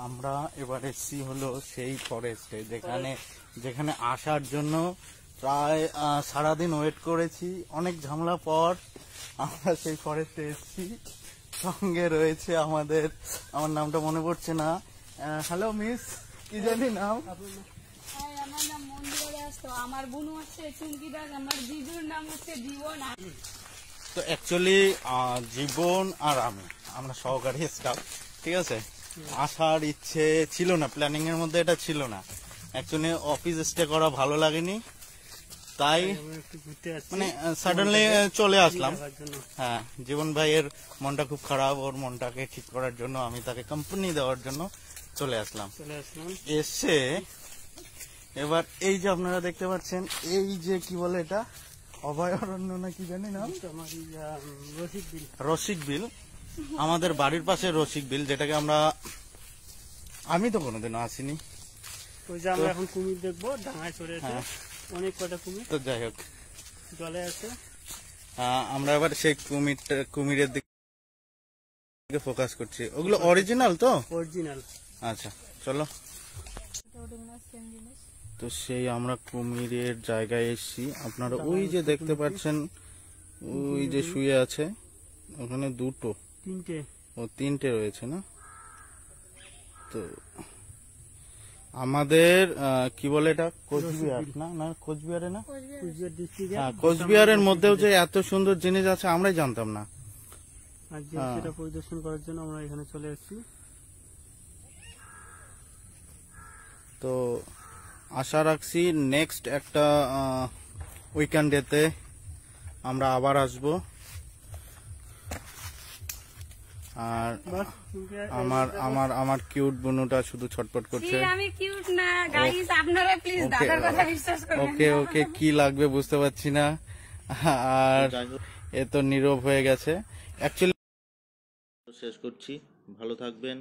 আমরা এবার এসছি হলো সেই ফরেস্টে, যেখানে যেখানে আসার জন্য প্রায় সারাদিন ওয়েট করেছি। অনেক ঝামেলা পর আমরা সেই ফরেস্টে এসছি। সঙ্গে রয়েছে আমাদের, আমার নামটা মনে পড়ছে না। হ্যালো মিস, কি জানি নাম? আমার নাম মন্দিরা দাস। তো আমার বোন হচ্ছে চুমকি দাস, আমার দিদুর নাম হচ্ছে জীবন। তো অ্যাকচুয়ালি জীবন আর আমরা সহকারী স্টাফ, ঠিক আছে। আসার ইচ্ছে ছিল না, প্ল্যানিং এর মধ্যে এটা ছিল না। অ্যাকচুয়ালি অফিস স্টে করা ভালো লাগেনি, তাই মানে সাডেনলি চলে আসলাম। হ্যাঁ, জীবন ভাইয়ের মনটা খুব খারাপ, ওর মনটাকে ঠিক করার জন্য আমি তাকে কোম্পানি দেওয়ার জন্য চলে আসলাম। এসে এবার এই যে আপনারা দেখতে পাচ্ছেন, এই যে কি বলে এটা, অভয়ারণ্য না কি জানি নাম, রসিক বিল। আমাদের বাড়ির পাশে রসিক বিল, যেটাকে আমি তো কোনোদিনও আসিনি। ওই যে আমরা এখন কুমির দেখবো, ডাঙায় চলে এসে অনেক কটা কুমির। তো যাই হোক, জলে আছে। আমরা এবার সেই কুমিরের দিকে ফোকাস করছি। ওগুলো অরিজিনাল তো? অরিজিনাল। আচ্ছা চলো। তো সেই আমরা কুমিরের জায়গায় এসেছি। আপনারা ওই যে দেখতে পাচ্ছেন, ওই যে শুয়ে আছে, ওখানে তিনটে রয়েছে না? তো আমাদের কি বলে এটা, কোচবিহার না কোচবিহারে না, হ্যাঁ কোচবিহারের মধ্যেও যে এত সুন্দর জিনিস আছে আমরাই জানতাম না। সেটা পরিদর্শন করার জন্য আমরা এখানে চলে এসেছি। তো আশা রাখছি নেক্সট একটা উইকেন্ডেতে আমরা আবার আসবো। আর আমার কিউট বুনুটা শুধু ছটপট করছে। আমি কিউট না গাইস, আপনারা প্লিজ দাদার কথা বিশ্বাস করুন। ওকে কি লাগবে বুঝতে পারছি না। আর এ তো নীরব হয়ে গেছে। অ্যাকচুয়ালি শেষ করছি, ভালো থাকবেন।